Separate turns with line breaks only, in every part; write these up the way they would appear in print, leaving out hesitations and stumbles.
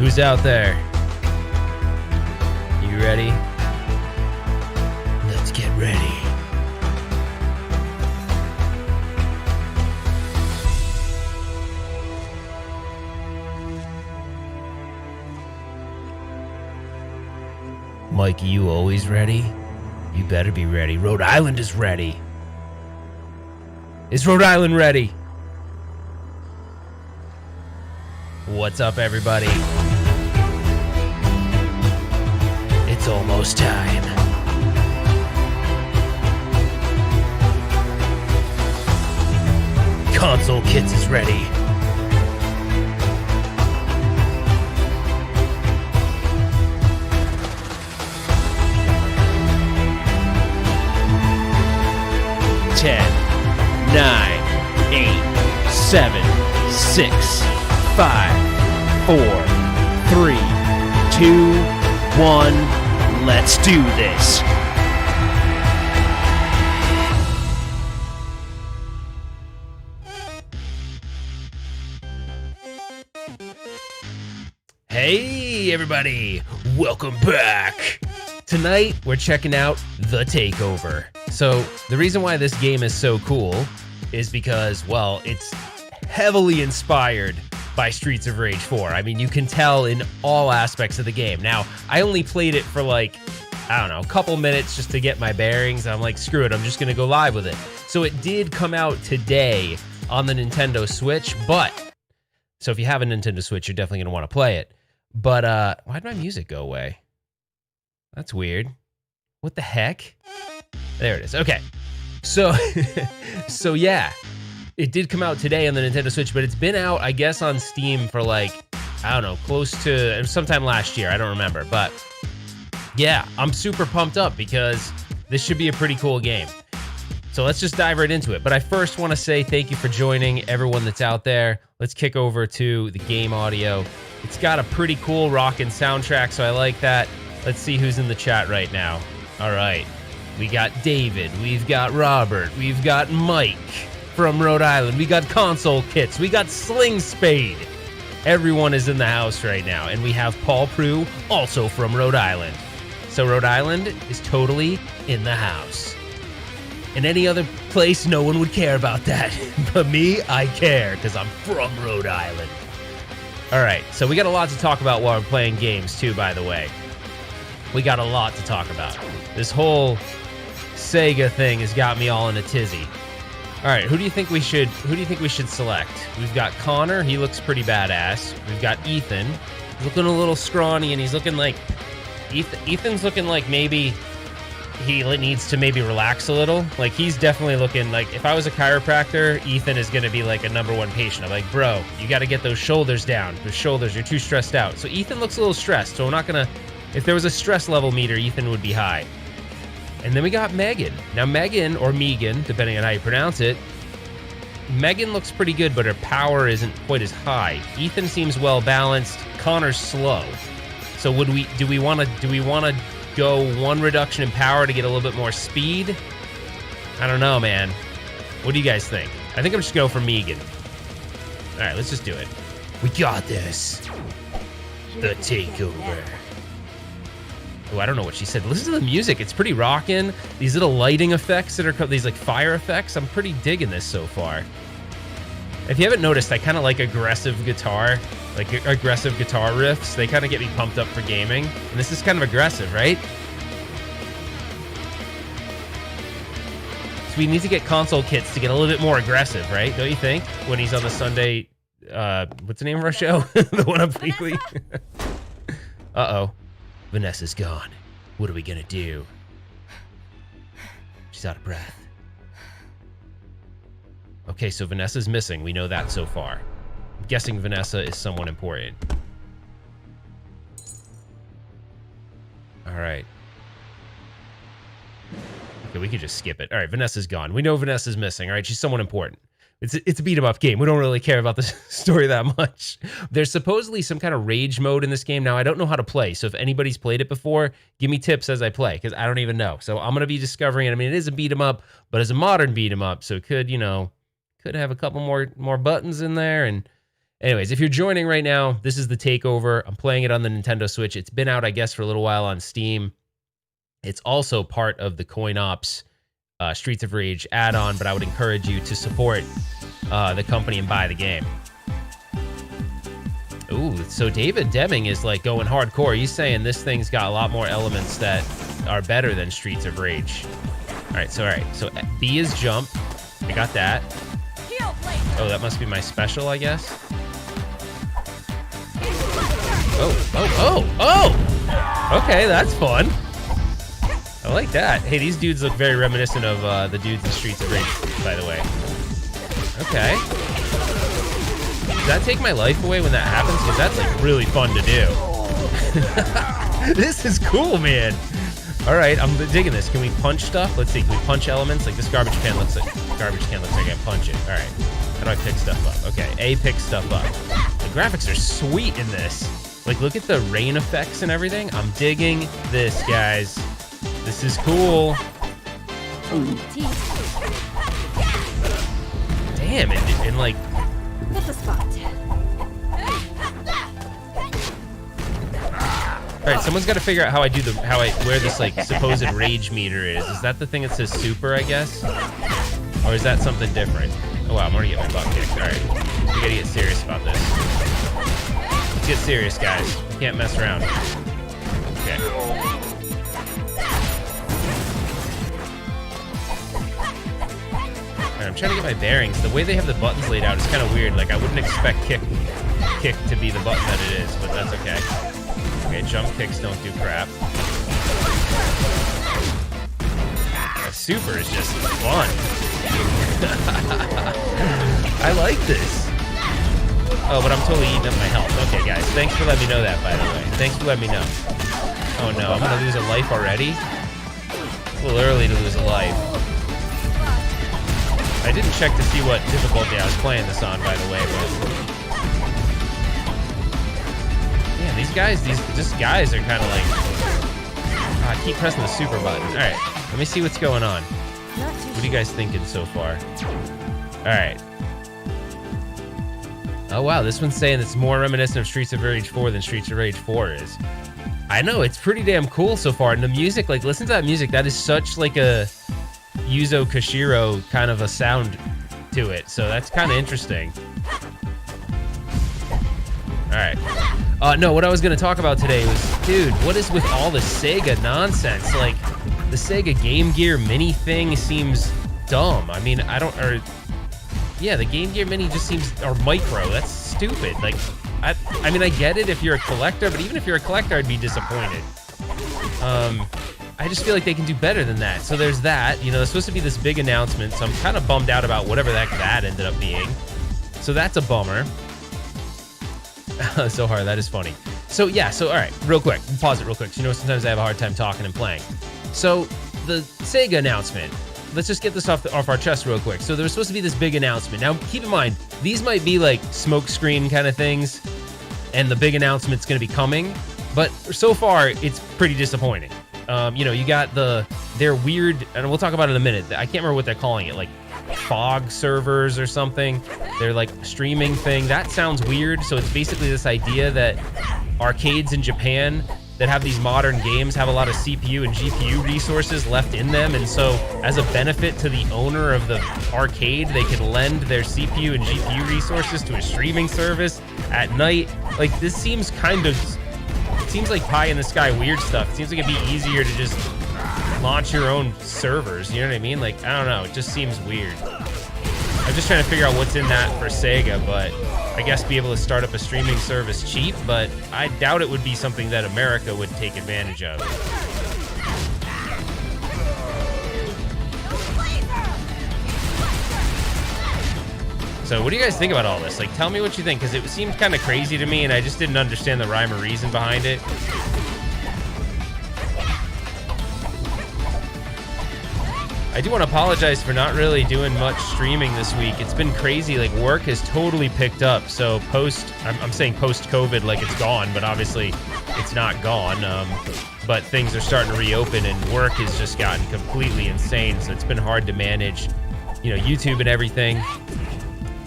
Who's out there? You ready? Let's get ready. Mikey, you always ready? You better be ready. Rhode Island is ready. Is Rhode Island ready? What's up, everybody? It's almost time. Console Kits is ready. Ten, 9, 8, 7, 6, 5, 4, 3, 2, 1. Let's do this. Hey, everybody. Welcome back. Tonight, we're checking out The Takeover. So, the reason why this game is so cool is because, well, it's heavily inspired by Streets of Rage 4. I mean, you can tell in all aspects of the game. Now, I only played it for like, I don't know, a couple minutes just to get my bearings. I'm like, screw it, I'm just gonna go live with it. So it did come out today on the Nintendo Switch, so if you have a Nintendo Switch, you're definitely gonna wanna play it. But, why'd my music go away? That's weird. What the heck? There it is, okay. So, so yeah. It did come out today on the Nintendo Switch, but it's been out, I guess, on Steam for like, I don't know, close to sometime last year. I don't remember. But yeah, I'm super pumped up because this should be a pretty cool game. So let's just dive right into it. But I first want to say thank you for joining everyone that's out there. Let's kick over to the game audio. It's got a pretty cool rockin' soundtrack, so I like that. Let's see who's in the chat right now. All right. We got David. We've got Robert. We've got Mike from Rhode Island. We got Console Kits. We got Sling Spade. Everyone is in the house right now. And we have Paul Prue, also from Rhode Island. So Rhode Island is totally in the house. In any other place, no one would care about that. But me, I care, because I'm from Rhode Island. All right, so we got a lot to talk about while we're playing games, too, by the way. We got a lot to talk about. This whole Sega thing has got me all in a tizzy. All right, who do you think we should select? We've got Connor, he looks pretty badass. We've got Ethan, he's looking a little scrawny, and he's looking like Ethan's looking like maybe he needs to maybe relax a little. Like, he's definitely looking like, if I was a chiropractor, Ethan is gonna be like a #1 patient. I'm like, bro, you gotta get those shoulders down. The shoulders, you're too stressed out. So Ethan looks a little stressed, so we're not gonna, if there was a stress level meter, Ethan would be high. And then we got Megan. Now Megan, or Megan, depending on how you pronounce it, Megan looks pretty good, but her power isn't quite as high. Ethan seems well balanced. Connor's slow. So do we want to go one reduction in power to get a little bit more speed? I don't know, man. What do you guys think? I think I'm just going for Megan. All right, let's just do it. We got this. The Takeover. Oh, I don't know what she said. Listen to the music. It's pretty rockin'. These little lighting effects that are these like fire effects. I'm pretty digging this so far. If you haven't noticed, I kind of like aggressive guitar, like aggressive guitar riffs. They kind of get me pumped up for gaming. And this is kind of aggressive, right? So we need to get Console Kits to get a little bit more aggressive, right? Don't you think? When he's on the Sunday, what's the name of our show? The one up weekly. Uh-oh. Vanessa's gone. What are we gonna do? She's out of breath. Okay, so Vanessa's missing. We know that so far. I'm guessing Vanessa is someone important. All right. Okay, we could just skip it. All right, Vanessa's gone. We know Vanessa's missing. All right, she's someone important. It's a beat-em-up game. We don't really care about the story that much. There's supposedly some kind of rage mode in this game. Now, I don't know how to play, so if anybody's played it before, give me tips as I play, because I don't even know. So I'm going to be discovering it. I mean, it is a beat-em-up, but it's a modern beat-em-up, so it could, you know, could have a couple more buttons in there, and Anyways, if you're joining right now, this is the Takeover. I'm playing it on the Nintendo Switch. It's been out, I guess, for a little while on Steam. It's also part of the Coin Ops Streets of Rage add-on, but I would encourage you to support the company and buy the game. Ooh, so David Deming is like going hardcore. He's saying this thing's got a lot more elements that are better than Streets of Rage. All right, so B is jump. I got that. Oh, that must be my special, I guess. Oh! Okay, that's fun. I like that. Hey, these dudes look very reminiscent of the dudes in Streets of Rage, by the way. Okay. Does that take my life away when that happens? Because that's like really fun to do. This is cool, man. All right, I'm digging this. Can we punch stuff? Let's see. Can we punch elements? Like this garbage can looks like I can punch it. All right. How do I pick stuff up? Okay, A picks stuff up. The graphics are sweet in this. Like, look at the rain effects and everything. I'm digging this, guys. This is cool. Damn, and like.
Hit the spot.
All right, someone's got to figure out how I do where this like supposed rage meter is. Is that the thing that says super, I guess? Or is that something different? Oh wow, I'm already getting my butt kicked. All right, we gotta get serious about this. Let's get serious, guys. We can't mess around. Okay. All right, I'm trying to get my bearings. The way they have the buttons laid out is kind of weird. Like I wouldn't expect kick to be the button that it is, but that's okay. Okay, jump kicks don't do crap. Super is just fun. I like this. Oh, but I'm totally eating up my health. Okay, guys, thanks for letting me know that, by the way. Thanks for letting me know. Oh no, I'm gonna lose a life already? It's a little early to lose a life. I didn't check to see what difficulty I was playing this on, by the way, but... Man, these guys are kind of like... Oh, I keep pressing the super button. All right, let me see what's going on. What are you guys thinking so far? All right. Oh, wow, this one's saying it's more reminiscent of Streets of Rage 4 than Streets of Rage 4 is. I know, it's pretty damn cool so far. And the music, like, listen to that music. That is such, like, a Yuzo Koshiro kind of a sound to it. So that's kind of interesting. All right. No, what I was going to talk about today was, dude, what is with all the Sega nonsense? Like, the Sega Game Gear Mini thing seems dumb. I mean, yeah, the Game Gear Mini just seems, or Micro, that's stupid. Like, I mean, I get it if you're a collector, but even if you're a collector, I'd be disappointed. I just feel like they can do better than that. So there's that, you know, there's supposed to be this big announcement, so I'm kind of bummed out about whatever that ended up being. So that's a bummer. So hard, that is funny. So yeah, so all right, real quick, pause it real quick. You know, sometimes I have a hard time talking and playing. So the Sega announcement, let's just get this off our chest real quick. So there was supposed to be this big announcement. Now, keep in mind, these might be like smoke screen kind of things, and the big announcement's going to be coming. But so far, it's pretty disappointing. You know, you got their weird, and we'll talk about it in a minute. I can't remember what they're calling it, like fog servers or something. They're like streaming thing. That sounds weird. So it's basically this idea that arcades in Japan that have these modern games have a lot of CPU and GPU resources left in them, and so as a benefit to the owner of the arcade, they can lend their CPU and GPU resources to a streaming service at night. Like, this seems kind of, it seems like pie in the sky weird stuff. It seems like it'd be easier to just launch your own servers, you know what I mean? Like, I don't know, it just seems weird. I'm just trying to figure out what's in that for Sega, but I guess be able to start up a streaming service cheap, but I doubt it would be something that America would take advantage of. So what do you guys think about all this? Like, tell me what you think, because it seemed kind of crazy to me, and I just didn't understand the rhyme or reason behind it. I do want to apologize for not really doing much streaming this week. It's been crazy. Like, work has totally picked up. So I'm saying post-COVID, like it's gone, but obviously it's not gone. But things are starting to reopen, and work has just gotten completely insane. So it's been hard to manage, you know, YouTube and everything.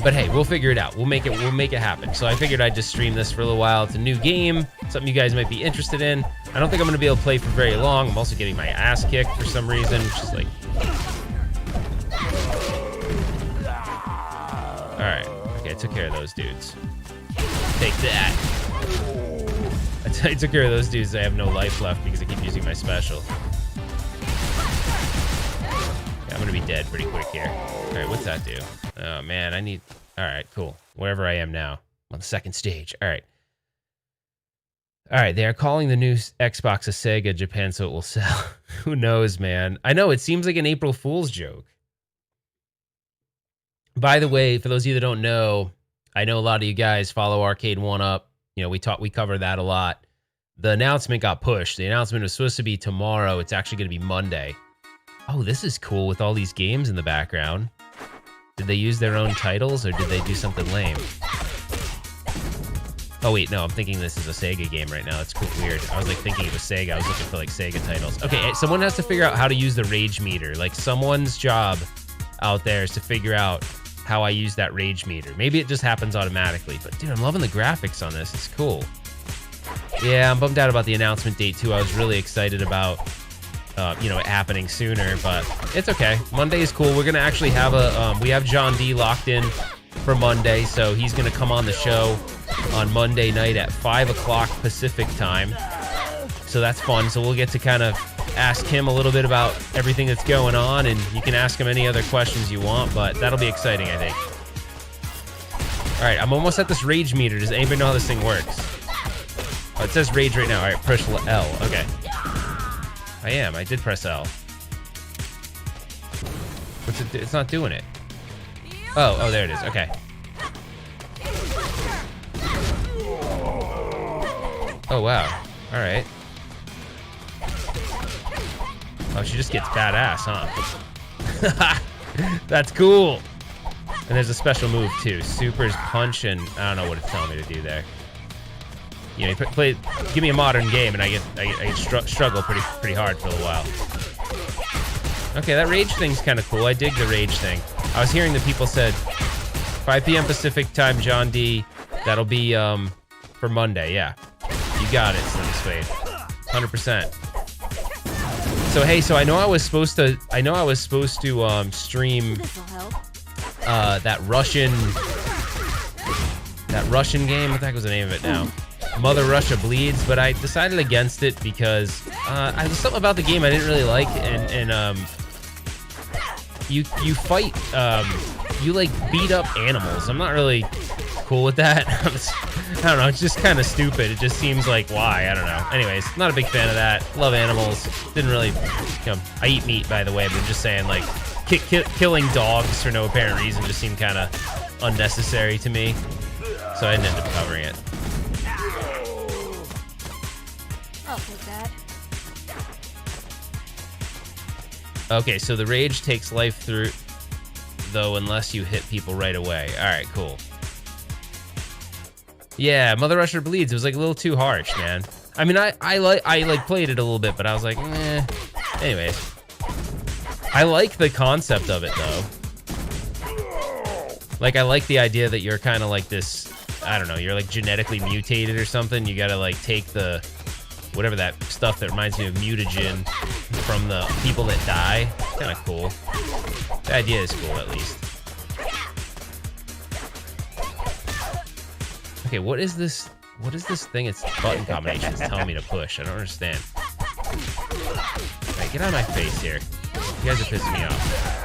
But hey, we'll figure it out. We'll make it happen. So I figured I'd just stream this for a little while. It's a new game, something you guys might be interested in. I don't think I'm gonna be able to play for very long. I'm also getting my ass kicked for some reason, which is like... Alright, okay, I took care of those dudes. Take that. I took care of those dudes. I have no life left because I keep using my special. Yeah, I'm gonna be dead pretty quick here. Alright, what's that do? Oh man, I need... Alright, cool. Wherever I am now. I'm on the second stage. Alright. Alright, they are calling the new Xbox a Sega Japan, so it will sell. Who knows, man? I know, it seems like an April Fool's joke. By the way, for those of you that don't know, I know a lot of you guys follow Arcade 1-Up. You know, we cover that a lot. The announcement got pushed. The announcement was supposed to be tomorrow. It's actually going to be Monday. Oh, this is cool with all these games in the background. Did they use their own titles, or did they do something lame? Oh, wait, no, I'm thinking this is a Sega game right now. It's cool, weird. I was, like, thinking it was Sega. I was looking for, like, Sega titles. Okay, someone has to figure out how to use the rage meter. Like, someone's job out there is to figure out how I use that rage meter. Maybe it just happens automatically, but, dude, I'm loving the graphics on this. It's cool. Yeah, I'm bummed out about the announcement date, too. I was really excited about... you know, it happening sooner, but it's okay. Monday is cool. We're gonna actually have a, we have John D locked in for Monday, so he's gonna come on the show on Monday night at 5 o'clock Pacific time. So that's fun. So we'll get to kind of ask him a little bit about everything that's going on, and you can ask him any other questions you want, but that'll be exciting, I think. All right, I'm almost at this rage meter. Does anybody know how this thing works? Oh, it says rage right now. All right, push L. Okay. I did press L. What's it do? It's not doing it. Oh, there it is. Okay. Oh, wow. All right. Oh, she just gets badass, huh? That's cool. And there's a special move, too. Super's punch, and I don't know what it's telling me to do there. You know, give me a modern game, and I struggle pretty hard for a little while. Okay, that rage thing's kind of cool. I dig the rage thing. I was hearing that people said 5 p.m. Pacific time, John D. That'll be for Monday. Yeah, you got it, Slim Spade. 100%. So hey, so I know I was supposed to stream that Russian game. What the heck was the name of it now? Mother Russia Bleeds, but I decided against it because there's something about the game I didn't really like, and you fight, you like beat up animals. I'm not really cool with that. I don't know, it's just kind of stupid. It just seems like, why? I don't know. Anyways, not a big fan of that. Love animals. Didn't really, you know, I eat meat, by the way, but I'm just saying, like, killing dogs for no apparent reason just seemed kind of unnecessary to me, so I didn't end up covering it.
I'll take that.
Okay, so the rage takes life through, though, unless you hit people right away. All right, cool. Yeah, Mother Russia Bleeds. It was like a little too harsh, man. I mean, I played it a little bit, but I was like, eh. Anyways, I like the concept of it though. Like, I like the idea that you're kind of like this. I don't know. You're like genetically mutated or something. You gotta like take the whatever that stuff that reminds me of mutagen from the people that die. Kind of cool. The idea is cool, at least. Okay, what is this? What is this thing? It's button combinations telling me to push. I don't understand. Alright, get out of my face here. You guys are pissing me off.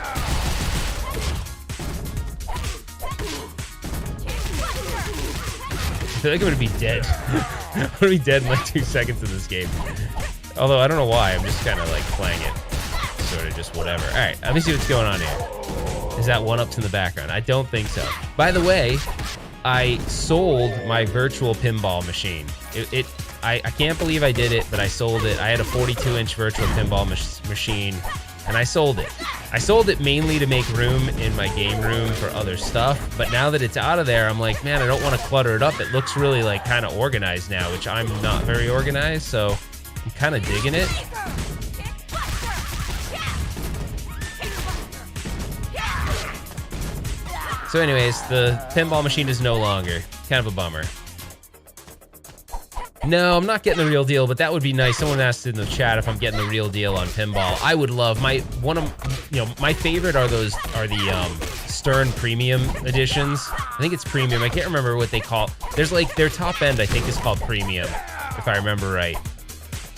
I feel like I'm gonna be dead. I'm gonna be dead in like 2 seconds in this game. Although I don't know why. I'm just kind of like playing it, sort of just whatever. All right, let me see what's going on here. Is that 1-ups in the background? I don't think so. By the way, I sold my virtual pinball machine. I can't believe I did it, but I sold it. I had a 42-inch virtual pinball machine, and I sold it. I sold it mainly to make room in my game room for other stuff, but now that it's out of there, I'm like, man, I don't want to clutter it up. It looks really like kind of organized now, which I'm not very organized, so I'm kind of digging it. So anyways, the pinball machine is no longer. Kind of a bummer. No, I'm not getting the real deal, but that would be nice. Someone asked in the chat if I'm getting the real deal on pinball. I would love my favorite are the Stern Premium editions. I think it's premium. I can't remember what they call. There's like their top end, I think, is called premium, if I remember right,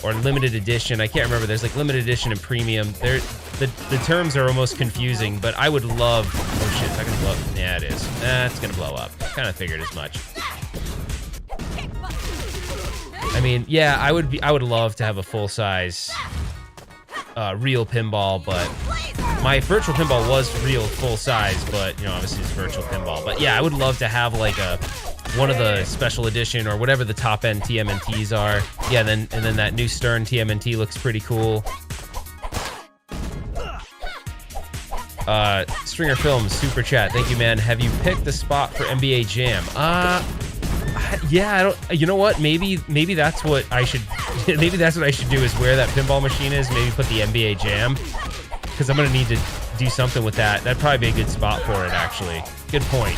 or limited edition. I can't remember. There's like limited edition and premium. The terms are almost confusing, but I would love. Oh shit, is that gonna blow up? Yeah, it is. It's gonna blow up. Kind of figured as much. I mean, yeah, I would love to have a full-size real pinball, but my virtual pinball was real full-size, but obviously it's virtual pinball. But yeah, I would love to have like one of the special edition or whatever the top-end TMNTs are. Yeah, and then that new Stern TMNT looks pretty cool. Stringer Films super chat, thank you, man. Have you picked the spot for NBA Jam? Yeah, I don't. You know what? Maybe that's what I should. Maybe that's what I should do is where that pinball machine is. Maybe put the NBA Jam, because I'm gonna need to do something with that. That'd probably be a good spot for it, actually. Good point.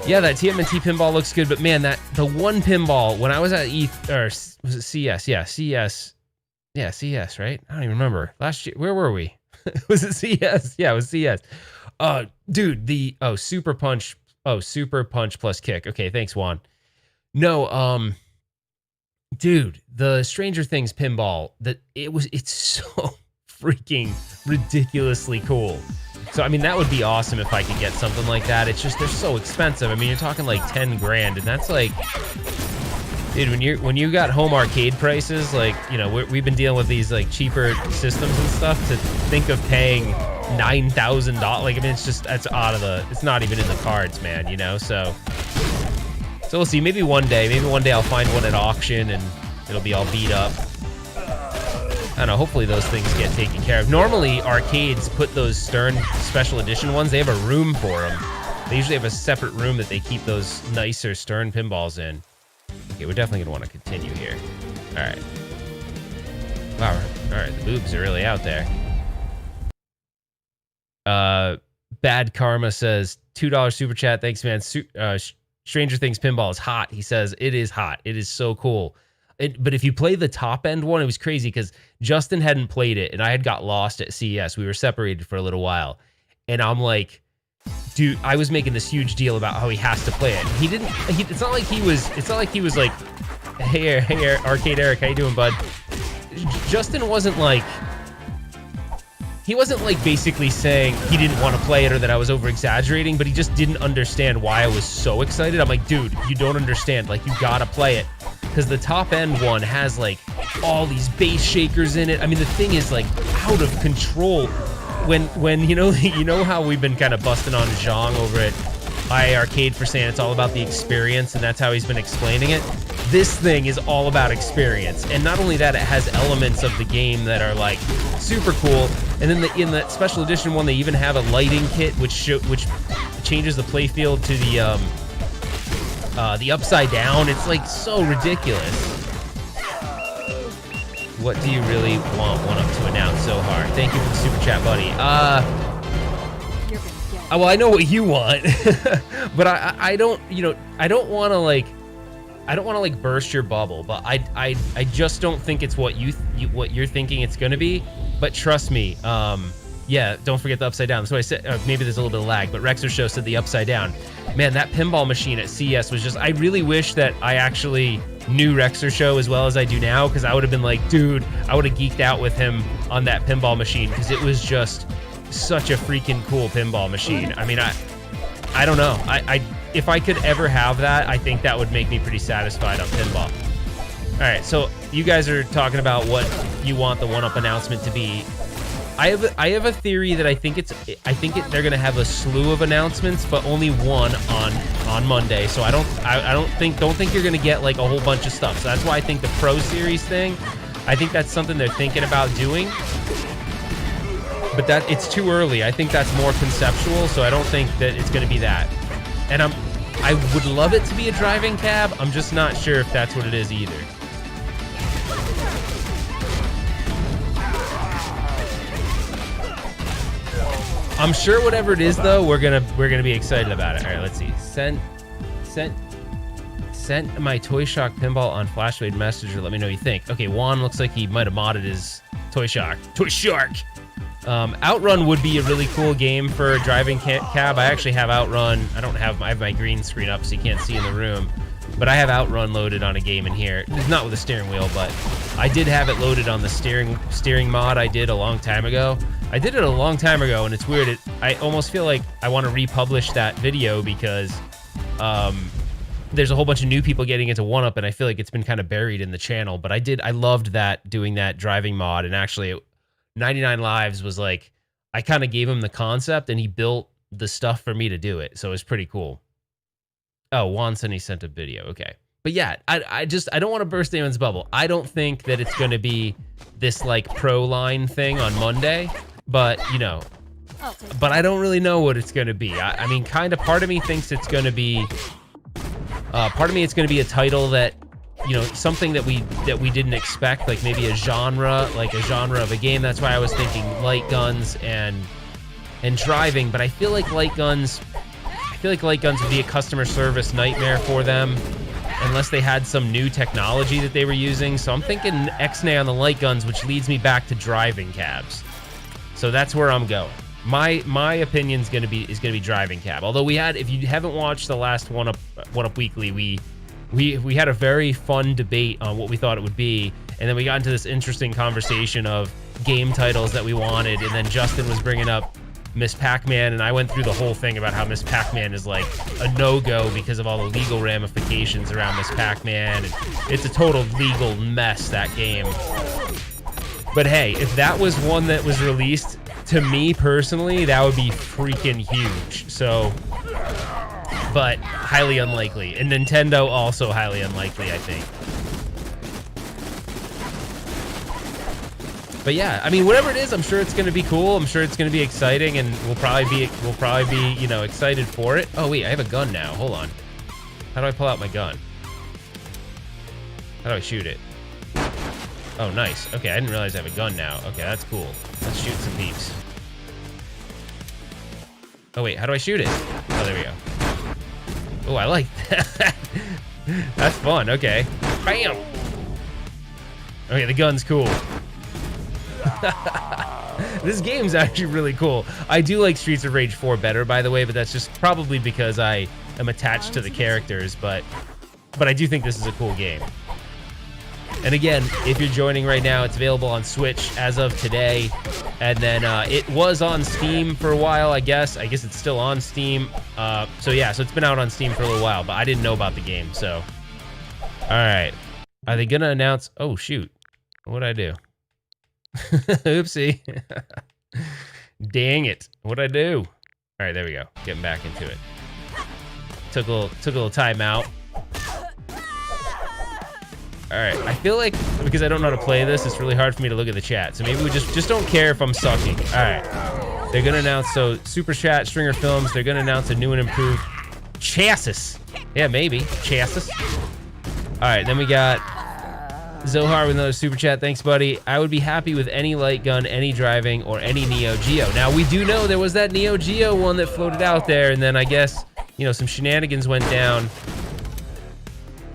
Yeah, that TMNT pinball looks good, but man, the one pinball when I was at was it CS? Yeah, CS. Yeah, CS, right? I don't even remember. Last year, where were we? Was it CS? Yeah, it was CS. Dude, Super Punch. Oh, Super Punch plus Kick. Okay, thanks, Juan. No, dude, the Stranger Things pinball, it's so freaking ridiculously cool. So, I mean, that would be awesome if I could get something like that. It's just, they're so expensive. I mean, you're talking like 10 grand, and that's like, dude, when you got home arcade prices, like, we've been dealing with these like cheaper systems and stuff, to think of paying $9,000. Like, I mean, it's just, that's it's not even in the cards, man, so we'll see. Maybe one day I'll find one at auction and it'll be all beat up. I don't know, hopefully those things get taken care of. Normally arcades put those Stern special edition ones, they have a room for them. They usually have a separate room that they keep those nicer Stern pinballs in. Okay, we're definitely gonna want to continue here. All right. Wow, all right, the boobs are really out there. Bad Karma says $2 super chat. Thanks, man. Stranger Things pinball is hot. He says it is hot. It is so cool. But if you play the top end one, it was crazy because Justin hadn't played it and I had got lost at CES. We were separated for a little while, and I'm like, dude, I was making this huge deal about how he has to play it. He didn't. It's not like he was like, hey, Arcade Eric, how you doing, bud? Justin wasn't like. He wasn't like basically saying he didn't want to play it or that I was over exaggerating, but he just didn't understand why I was so excited. I'm like, dude, you don't understand. Like, you gotta play it. Because the top end one has like all these bass shakers in it. I mean, the thing is like out of control. When you know how we've been kind of busting on Zhang over at iArcade for saying it's all about the experience, and that's how he's been explaining it. This thing is all about experience, and not only that, it has elements of the game that are like super cool. And then in that special edition one, they even have a lighting kit which changes the playfield to the upside down. It's like so ridiculous. What do you really want One Up to announce so hard? Thank you for the super chat, buddy. Well, I know what you want, but I don't want to like burst your bubble, but I just don't think it's what you're thinking it's gonna be. But trust me, yeah, don't forget the upside down. So I said maybe there's a little bit of lag, but Rexer Show said the upside down. Man, that pinball machine at CES was just. I really wish that I actually knew Rexer Show as well as I do now, because I would have been like, dude, I would have geeked out with him on that pinball machine, because it was just such a freaking cool pinball machine. I mean, I don't know. I if I could ever have that, I think that would make me pretty satisfied on pinball. All right, so you guys are talking about what you want the one-up announcement to be. I have a theory that they're gonna have a slew of announcements, but only one on Monday. So I don't think you're gonna get like a whole bunch of stuff. So that's why I think the Pro Series thing, I think that's something they're thinking about doing. But that it's too early. I think that's more conceptual, so I don't think that it's gonna be that. And I would love it to be a driving cab. I'm just not sure if that's what it is either. I'm sure whatever it is though, we're gonna be excited about it. All right, let's see. Sent my Toy Shock pinball on Flashblade Messenger. Let me know what you think. Okay, Juan looks like he might have modded his Toy Shock. Toy Shark. Outrun would be a really cool game for a driving cab. I actually have Outrun. I have my green screen up so you can't see in the room, but I have Outrun loaded on a game in here. It's not with a steering wheel, but I did have it loaded on the steering mod I did a long time ago. I did it a long time ago, and it's weird. I almost feel like I want to republish that video because there's a whole bunch of new people getting into 1UP, and I feel like it's been kind of buried in the channel. But I loved doing that driving mod, and actually 99 Lives was like, I kind of gave him the concept, and he built the stuff for me to do it, so it was pretty cool. Oh, Juan said he sent a video. Okay. But yeah, I don't want to burst anyone's bubble. I don't think that it's going to be this like pro line thing on Monday, but you know, but I don't really know what it's going to be. I mean, kind of part of me thinks it's going to be, it's going to be a title that, you know, something that we didn't expect, like maybe a genre of a game. That's why I was thinking light guns and driving, but I feel like light guns would be a customer service nightmare for them unless they had some new technology that they were using. So I'm thinking X-Nay on the light guns, which leads me back to driving cabs. So that's where I'm going. My opinion is gonna be driving cab. Although if you haven't watched the last One Up Weekly, we had a very fun debate on what we thought it would be, and then we got into this interesting conversation of game titles that we wanted, and then Justin was bringing up Miss Pac-Man, and I went through the whole thing about how Miss Pac-Man is like a no-go because of all the legal ramifications around Miss Pac-Man, and it's a total legal mess, that game. But hey, if that was one that was released, to me personally, that would be freaking huge. So, but highly unlikely. And Nintendo also highly unlikely, I think. But yeah, I mean, whatever it is, I'm sure it's going to be cool. I'm sure it's going to be exciting, and we'll probably be, you know, excited for it. Oh wait, I have a gun now. Hold on. How do I pull out my gun? How do I shoot it? Oh, nice. Okay, I didn't realize I have a gun now. Okay, that's cool. Let's shoot some peeps. Oh wait, how do I shoot it? Oh, there we go. Oh, I like that. That's fun. Okay. Bam. Okay, the gun's cool. This game's actually really cool. I do like Streets of Rage 4 better, by the way, but that's just probably because I am attached to the characters, but I do think this is a cool game. And again, if you're joining right now, it's available on Switch as of today, and then it was on Steam for a while, I guess. I guess it's still on Steam. So yeah, so it's been out on Steam for a little while, but I didn't know about the game, so. All right. Are they gonna announce? Oh, shoot. What'd I do? Oopsie. Dang it. What'd I do? All right, there we go. Getting back into it. Took a little time out. All right, I feel like because I don't know how to play this, it's really hard for me to look at the chat. So maybe we just don't care if I'm sucking. All right, they're gonna announce, so Super Chat, Stringer Films, they're gonna announce a new and improved chassis. Yeah, maybe chassis. All right, then we got Zohar with another Super Chat. Thanks, buddy. I would be happy with any light gun, any driving, or any Neo Geo. Now, we do know there was that Neo Geo one that floated out there, and then I guess, you know, some shenanigans went down.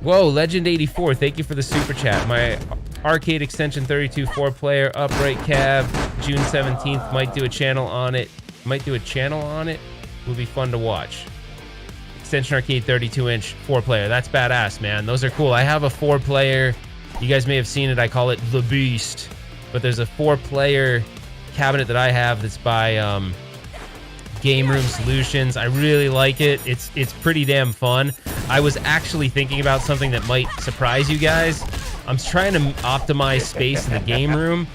Whoa, Legend84, thank you for the Super Chat. My Arcade Extension 32 4-player upright cab, June 17th, might do a channel on it. Would be fun to watch. Extension Arcade 32-inch 4-player. That's badass, man. Those are cool. I have a 4-player. You guys may have seen it. I call it The Beast. But there's a 4-player cabinet that I have that's by Game Room Solutions. I really like it. It's pretty damn fun. I was actually thinking about something that might surprise you guys. I'm trying to optimize space in the game room,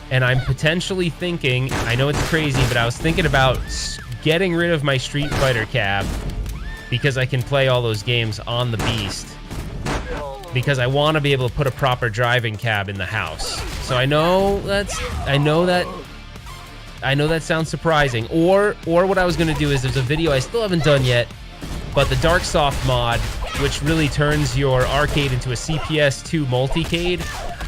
and I'm potentially thinking, I know it's crazy, but I was thinking about getting rid of my Street Fighter cab because I can play all those games on the Beast, because I want to be able to put a proper driving cab in the house. So I know that sounds surprising. Or what I was gonna do is, there's a video I still haven't done yet, but the Darksoft mod, which really turns your arcade into a CPS2 multicade,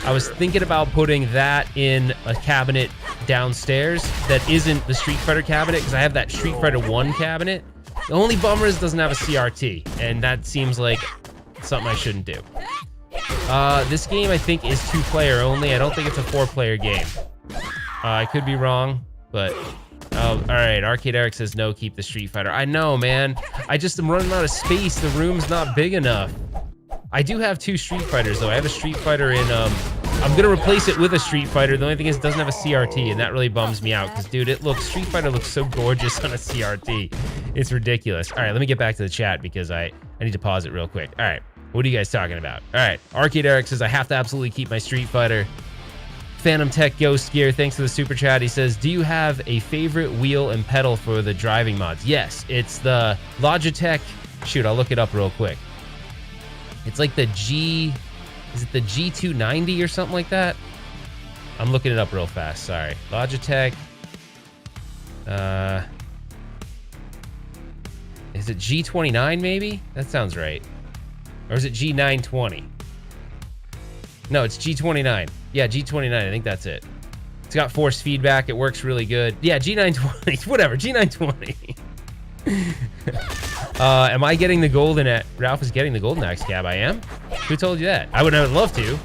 I was thinking about putting that in a cabinet downstairs that isn't the Street Fighter cabinet, because I have that Street Fighter 1 cabinet. The only bummer is it doesn't have a CRT, and that seems like something I shouldn't do. This game, I think, is 2-player only. I don't think it's a 4-player game. I could be wrong, but... all right, Arcade Eric says no, keep the Street Fighter. I know, man. I just am running out of space. The room's not big enough. I do have 2 Street Fighters, though. I have a Street Fighter in, I'm gonna replace it with a Street Fighter. The only thing is it doesn't have a CRT, and that really bums me out, because, dude, Street Fighter looks so gorgeous on a CRT. It's ridiculous. All right, let me get back to the chat, because I need to pause it real quick. All right, what are you guys talking about? All right, Arcade Eric says, I have to absolutely keep my Street Fighter. Phantom Tech Ghost Gear, thanks for the super chat. He says, do you have a favorite wheel and pedal for the driving mods? Yes, it's the Logitech. Shoot, I'll look it up real quick. It's like the is it the G290 or something like that? I'm looking it up real fast, sorry. Logitech. Is it G29 maybe? That sounds right. Or is it G920? No, it's G29. Yeah, G29, I think that's it. It's got force feedback, it works really good. Yeah, G920, whatever, G920. Am I getting the golden at Ralph is getting the golden axe cab? I am. Who told you that? I would love to.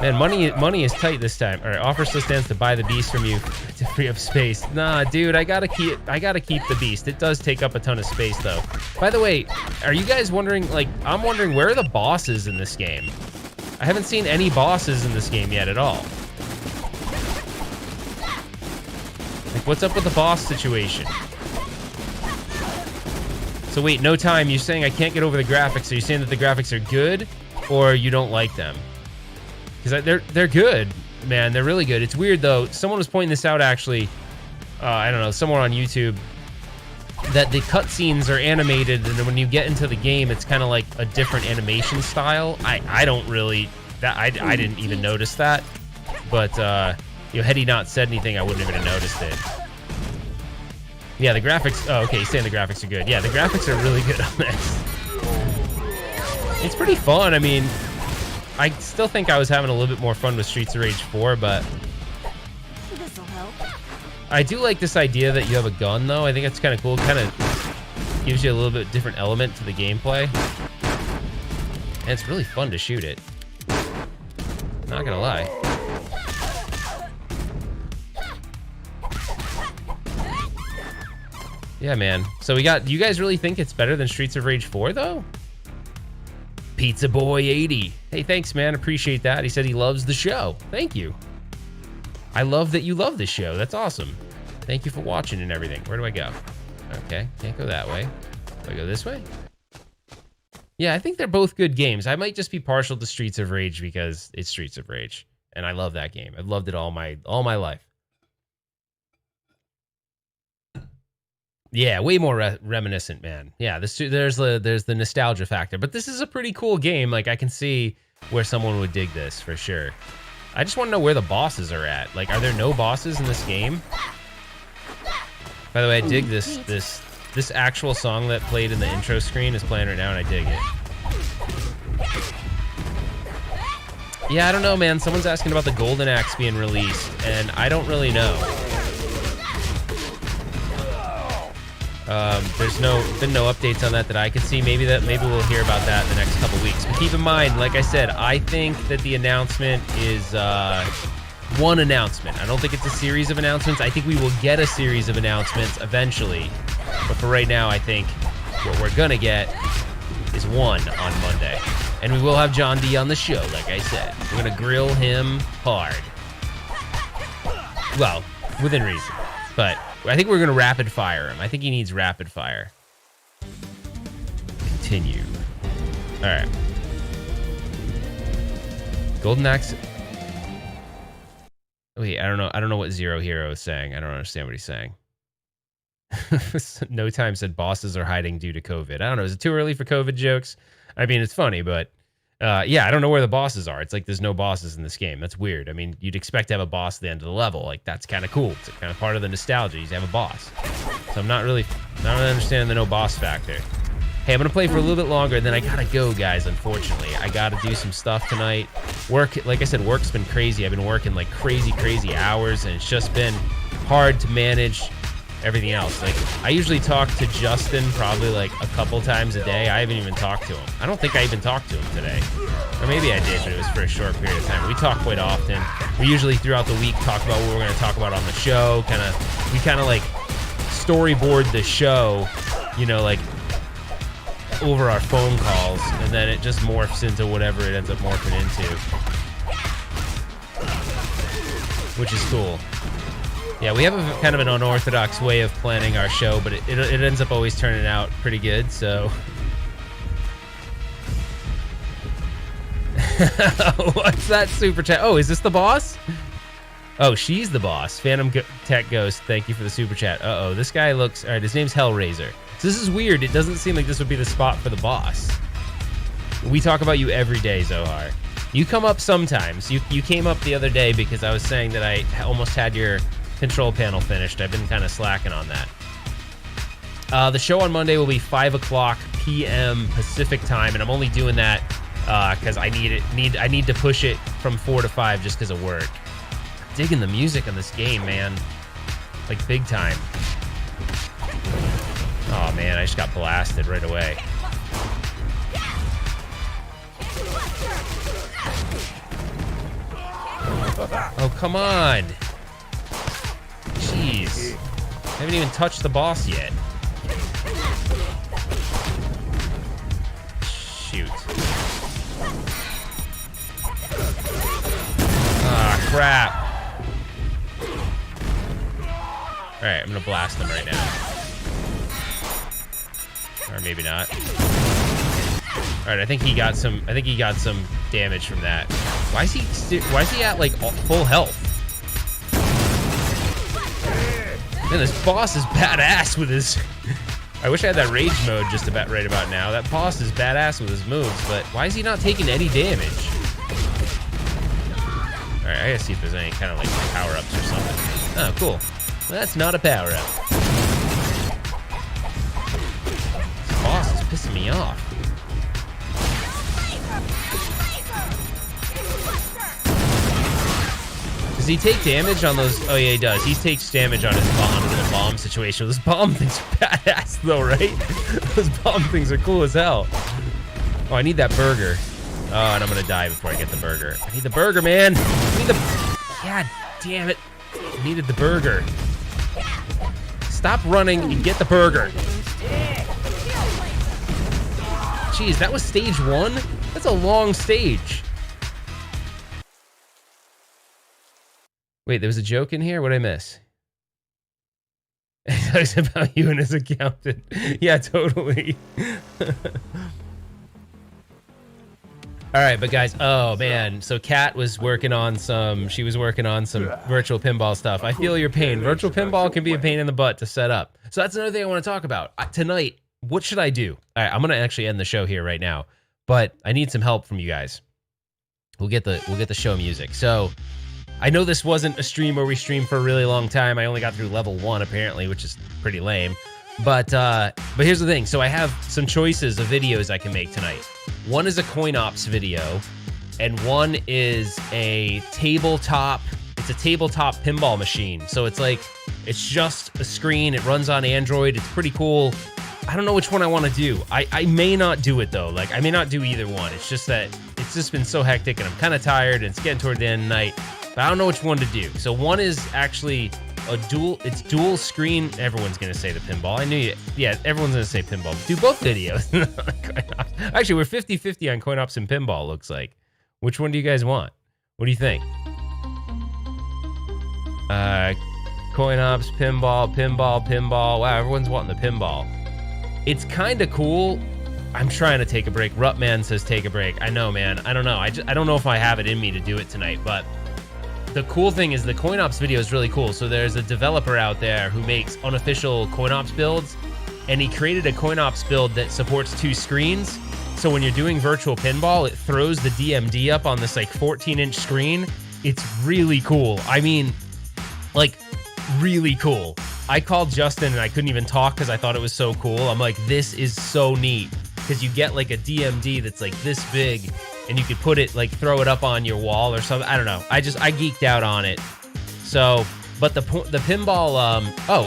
Man, money is tight this time. All right, offer still stands to buy the beast from you to free up space. Nah, dude, I gotta keep the beast. It does take up a ton of space though. By the way, are you guys wondering? Like, I'm wondering, where are the bosses in this game? I haven't seen any bosses in this game yet at all. Like, what's up with the boss situation? So wait, no time, you're saying I can't get over the graphics. Are you saying that the graphics are good, or you don't like them? Because they're good, man. They're really good. It's weird, though. Someone was pointing this out, actually. I don't know, somewhere on YouTube. That the cutscenes are animated, and when you get into the game, it's kind of like a different animation style. I don't really... I didn't even notice that. But, had he not said anything, I wouldn't even have noticed it. Yeah, the graphics... Oh, okay, he's saying the graphics are good. Yeah, the graphics are really good on this. It's pretty fun. I mean, I still think I was having a little bit more fun with Streets of Rage 4, but...
This'll help.
I do like this idea that you have a gun, though. I think it's kind of cool. Kind of gives you a little bit different element to the gameplay. And it's really fun to shoot it. Not gonna lie. Yeah, man. So we got... Do you guys really think it's better than Streets of Rage 4, though? Pizza Boy 80. Hey, thanks, man. Appreciate that. He said he loves the show. Thank you. I love that you love this show. That's awesome. Thank you for watching and everything. Where do I go? Okay, can't go that way. Do I go this way? Yeah, I think they're both good games. I might just be partial to Streets of Rage because it's Streets of Rage, and I love that game. I've loved it all my life. Yeah, way more reminiscent, man. Yeah, there's the nostalgia factor, but this is a pretty cool game. Like, I can see where someone would dig this for sure. I just want to know where the bosses are at. Like, are there no bosses in this game? By the way, I dig this actual song that played in the intro screen is playing right now, and I dig it. Yeah, I don't know, man. Someone's asking about the Golden Axe being released, and I don't really know. There's been no updates on that I could see. Maybe we'll hear about that in the next couple weeks. But keep in mind, like I said, I think that the announcement is one announcement. I don't think it's a series of announcements. I think we will get a series of announcements eventually. But for right now, I think what we're gonna get is one on Monday. And we will have John D on the show, like I said. We're gonna grill him hard. Well, within reason. But I think we're gonna rapid fire him. I think he needs rapid fire. Continue. All right. Golden Axe. Wait, I don't know what Zero Hero is saying. I don't understand what he's saying. No Time said bosses are hiding due to COVID. I don't know. Is it too early for COVID jokes? I mean, it's funny, but yeah, I don't know where the bosses are. It's like there's no bosses in this game. That's weird. I mean, you'd expect to have a boss at the end of the level. Like, that's kind of cool. It's kind of part of the nostalgia. You have a boss. So I'm not really understanding the no boss factor. Hey, I'm gonna play for a little bit longer, and then I gotta go, guys, unfortunately. I gotta do some stuff tonight. Work, like I said, work's been crazy. I've been working like crazy hours, and it's just been hard to manage everything else. Like, I usually talk to Justin probably like a couple times a day. I haven't even talked to him. I don't think I even talked to him today. Or maybe I did, but it was for a short period of time. We talk quite often. We usually throughout the week talk about what we're gonna talk about on the show. We kind of like storyboard the show, you know, like over our phone calls, and then it just morphs into whatever it ends up morphing into, which is cool. Yeah, we have a kind of an unorthodox way of planning our show, but it ends up always turning out pretty good, so. What's that super chat? Oh, is this the boss? Oh, she's the boss. Phantom Tech Ghost, thank you for the super chat. Uh-oh, this guy looks... All right, his name's Hellraiser. So this is weird. It doesn't seem like this would be the spot for the boss. We talk about you every day, Zohar. You come up sometimes. You came up the other day because I was saying that I almost had your control panel finished. I've been kind of slacking on that. The show on Monday will be 5 o'clock p.m. Pacific time, and I'm only doing that because I need to push it from 4 to 5 just because of work. Digging the music on this game, man. Like, big time. Oh, man, I just got blasted right away. Oh, come on. Jeez. I haven't even touched the boss yet. Shoot. Ah, crap. All right, I'm gonna blast him right now. Or maybe not. All right, I think he got some damage from that. Why is he at like full health? Man, this boss is badass with his... I wish I had that rage mode just about right about now. That boss is badass with his moves, but why is he not taking any damage? All right, I gotta see if there's any kind of like power-ups or something. Oh, cool. Well, that's not a power-up. This boss is pissing me off. Does he take damage on those? Oh yeah, he does. He takes damage on his bomb in the bomb situation. Those bomb things are badass though, right? Those bomb things are cool as hell. Oh, I need that burger. Oh, and I'm gonna die before I get the burger. I need the burger, man. I need the... God damn it. I needed the burger. Stop running and get the burger. Jeez, that was stage 1? That's a long stage. Wait, there was a joke in here? What'd I miss? It talks about you and his accountant. Yeah, totally. All right, but guys, oh man, so Kat was working on some virtual pinball stuff. I feel your pain. Virtual pinball can be a pain in the butt to set up. So that's another thing I want to talk about. Tonight, what should I do? All right, I'm gonna actually end the show here right now, but I need some help from you guys. We'll get the show music. So I know this wasn't a stream where we streamed for a really long time. I only got through level 1 apparently, which is pretty lame. But here's the thing. So I have some choices of videos I can make tonight. One is a coin ops video, and one is a tabletop. It's a tabletop pinball machine. So it's just a screen. It runs on Android. It's pretty cool. I don't know which one I want to do. I may not do it though. Like, I may not do either one. It's just that it's just been so hectic, and I'm kind of tired, and it's getting toward the end of the night. But I don't know which one to do. So one is actually it's dual screen. Everyone's gonna say the pinball. I knew you. Yeah, everyone's gonna say pinball. Do both videos. Actually, we're 50-50 on coin ops and pinball, looks like. Which one do you guys want? What do you think? Coin ops, pinball. Wow, everyone's wanting the pinball. It's kind of cool. I'm trying to take a break. Rutman says take a break. I know, man. I don't know. I don't know if I have it in me to do it tonight, but the cool thing is the coin ops video is really cool. So there's a developer out there who makes unofficial coin ops builds, and he created a coin ops build that supports 2 screens. So when you're doing virtual pinball, it throws the DMD up on this like 14-inch screen. It's really cool. I mean, like, really cool. I called Justin and I couldn't even talk because I thought it was so cool. I'm like, this is so neat. because you get like a DMD that's like this big, and you could put it like throw it up on your wall or something. I don't know. I geeked out on it. So, but the pinball,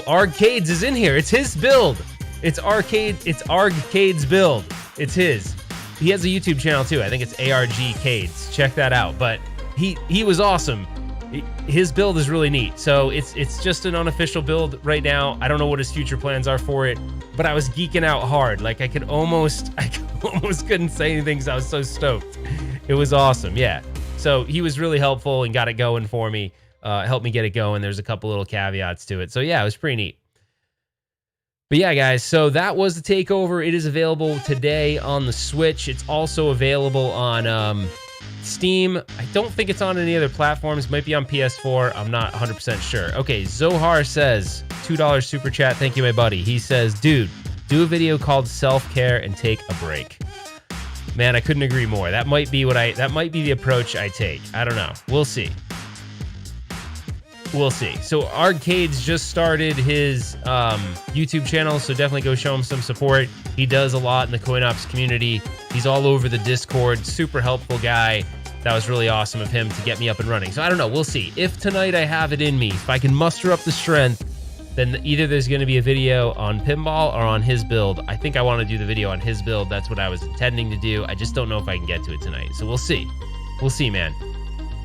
Arcades is in here. It's his build. It's Arcade's build. It's his. He has a YouTube channel too. I think it's ARGcades. Check that out. But he was awesome. His build is really neat. So it's just an unofficial build right now. I don't know what his future plans are for it, but I was geeking out hard. Like I almost couldn't say anything because I was so stoked. It was awesome. Yeah. So he was really helpful and got it going for me. Helped me get it going. There's a couple little caveats to it. So yeah, it was pretty neat. But yeah, guys, so that was the Takeover. It is available today on the Switch. It's also available on Steam. I don't think it's on any other platforms. It might be on PS4. I'm not 100% sure. Okay, Zohar says, $2 super chat. Thank you, my buddy. He says, dude, do a video called Self-Care and Take a Break. Man, I couldn't agree more. That might be the approach I take. I don't know. We'll see. We'll see. So Arcades just started his YouTube channel, so definitely go show him some support. He does a lot in the coin ops community. He's all over the Discord. Super helpful guy. That was really awesome of him to get me up and running. So I don't know. We'll see. If tonight I have it in me, if I can muster up the strength, then either there's going to be a video on Pinball or on his build. I think I want to do the video on his build. That's what I was intending to do. I just don't know if I can get to it tonight. So we'll see. We'll see, man.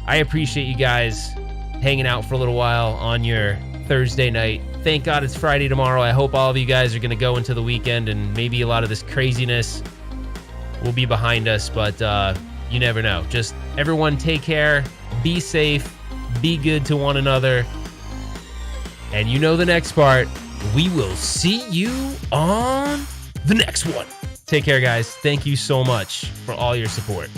I appreciate you guys hanging out for a little while on your Thursday night. Thank God it's Friday tomorrow. I hope all of you guys are going to go into the weekend and maybe a lot of this craziness will be behind us, but you never know. Just everyone take care, be safe, be good to one another, and you know the next part. We will see you on the next one. Take care, guys. Thank you so much for all your support.